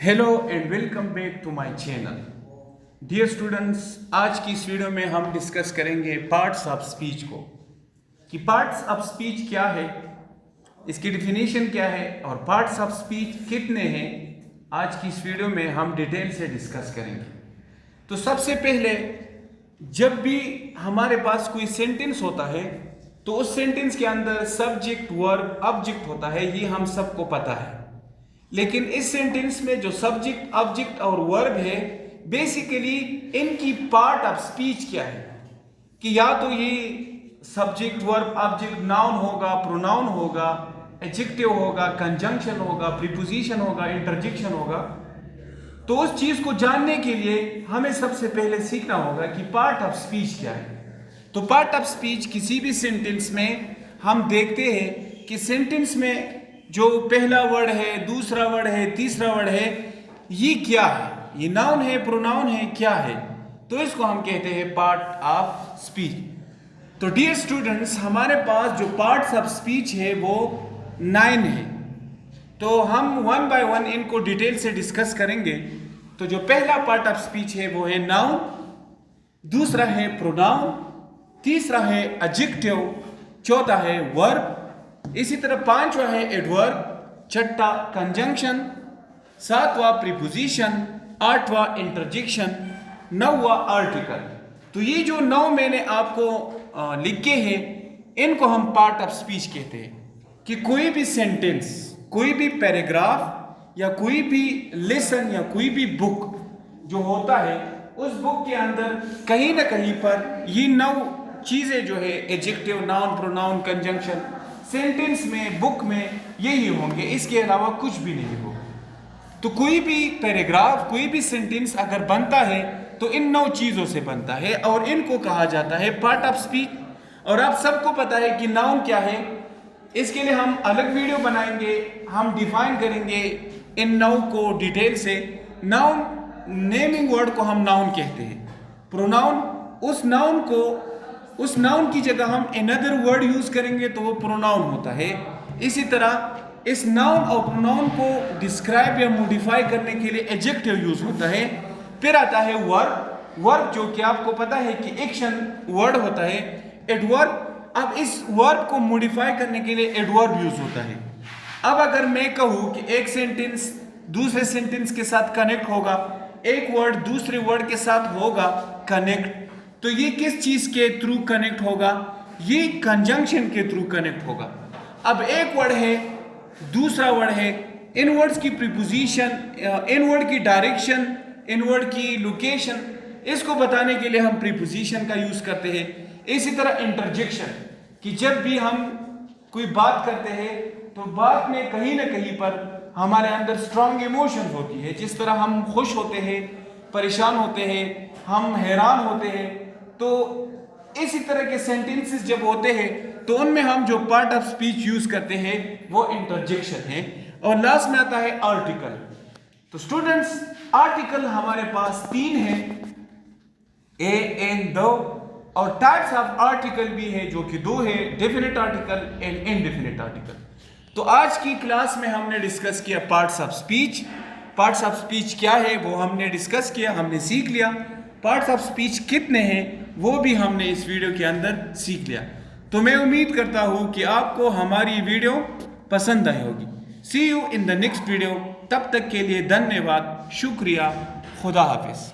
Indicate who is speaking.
Speaker 1: Hello and welcome back to my channel. Dear students, आज की इस वीडियो में हम डिस्कस करेंगे पार्ट्स ऑफ स्पीच को, कि पार्ट्स ऑफ स्पीच क्या है, इसकी डिफिनीशन क्या है और पार्ट्स ऑफ स्पीच कितने हैं। आज की इस वीडियो में हम डिटेल से डिस्कस करेंगे। तो सबसे पहले, जब भी हमारे पास कोई सेंटेंस होता है तो उस सेंटेंस के अंदर सब्जेक्ट, वर्ब, ऑब्जेक्ट होता है, ये हम सबको पता है। लेकिन इस सेंटेंस में जो सब्जेक्ट, ऑब्जेक्ट और वर्ब है, बेसिकली इनकी पार्ट ऑफ स्पीच क्या है, कि या तो ये सब्जेक्ट, वर्ब, ऑब्जेक्ट नाउन होगा, प्रोनाउन होगा, एडजेक्टिव होगा, कंजंक्शन होगा, प्रीपोजिशन होगा, इंटरजेक्शन होगा। तो उस चीज को जानने के लिए हमें सबसे पहले सीखना होगा कि पार्ट ऑफ स्पीच क्या है। तो पार्ट ऑफ स्पीच किसी भी सेंटेंस में हम देखते हैं कि सेंटेंस में जो पहला वर्ड है, दूसरा वर्ड है, तीसरा वर्ड है, ये क्या है, ये नाउन है, प्रोनाउन है, क्या है, तो इसको हम कहते हैं पार्ट ऑफ स्पीच। तो डियर स्टूडेंट्स, हमारे पास जो पार्ट्स ऑफ स्पीच है वो 9 है। तो हम वन बाय वन इनको डिटेल से डिस्कस करेंगे। तो जो पहला पार्ट ऑफ स्पीच है वो है नाउन, दूसरा है प्रोनाउन, तीसरा है एडजेक्टिव, चौथा है वर्ब, इसी तरह पांचवा है एडवर्ब, छठा कंजंक्शन, सातवां प्रीपोजिशन, आठवां इंटरजेक्शन, नौवां आर्टिकल। तो ये जो 9 मैंने आपको लिखे हैं, इनको हम पार्ट ऑफ स्पीच कहते हैं। कि कोई भी सेंटेंस, कोई भी पैराग्राफ या कोई भी लेसन या कोई भी बुक जो होता है, उस बुक के अंदर कहीं ना कहीं पर ये 9 चीजें जो है, adjective, noun, pronoun, conjunction, sentence में, बुक में यही होंगे, इसके अलावा कुछ भी नहीं होगा। तो कोई भी पैराग्राफ, कोई भी सेंटेंस अगर बनता है तो इन 9 चीजों से बनता है और इनको कहा जाता है पार्ट ऑफ स्पीच। और आप सबको पता है कि नाउन क्या है। इसके लिए हम अलग वीडियो बनाएंगे, हम डिफाइन करेंगे इन 9 को डिटेल से। नाउन, नेमिंग वर्ड को हम नाउन कहते हैं। प्रोनाउन, उस नाउन की जगह हम अनदर वर्ड यूज करेंगे तो वो प्रोनाउन होता है। इसी तरह इस नाउन और प्रोनाउन को डिस्क्राइब या मॉडिफाई करने के लिए एडजेक्टिव यूज होता है। फिर आता है वर्ब। वर्ब जो कि आपको पता है कि एक्शन वर्ड होता है। एडवर्ब, अब इस वर्ब को मॉडिफाई करने के लिए एडवर्ब यूज होता है। अब अगर मैं कहूं कि एक सेंटेंस दूसरे सेंटेंस के साथ कनेक्ट होगा, एक वर्ड दूसरे वर्ड के साथ होगा कनेक्ट, तो ये किस चीज के थ्रू कनेक्ट होगा? ये कंजंक्शन के थ्रू कनेक्ट होगा। अब एक वर्ड है, दूसरा वर्ड है, इन वर्ड्स की प्रीपोजिशन, इन वर्ड की डायरेक्शन, इन वर्ड की लोकेशन, इसको बताने के लिए हम प्रीपोजिशन का यूज करते हैं। इसी तरह इंटरजेक्शन, कि जब भी हम कोई बात करते हैं तो बात में कहीं ना कहीं पर हमारे अंदर स्ट्रांग इमोशंस होती है। जिस तरह हम खुश होते हैं, परेशान होते हैं, हम हैरान होते हैं, तो इसी तरह के सेंटेंसेस जब होते हैं तो उनमें हम जो पार्ट ऑफ स्पीच यूज करते हैं वो इंटरजेक्शन है। और लास्ट में आता है आर्टिकल। तो स्टूडेंट्स, आर्टिकल हमारे पास 3 है, ए, एन, दो, और टाइप्स ऑफ आर्टिकल भी है जो कि 2 है, definite article and indefinite article. तो आज की क्लास में हमने डिस्कस किया parts of speech. Parts of speech क्या है वो हमने डिस्कस किया, हमने सीख लिया। पार्ट्स ऑफ स्पीच कितने हैं वो भी हमने इस वीडियो के अंदर सीख लिया। तो मैं उम्मीद करता हूं कि आपको हमारी वीडियो पसंद आई होगी। See you in the next video. तब तक के लिए धन्यवाद, शुक्रिया, खुदा हाफिज।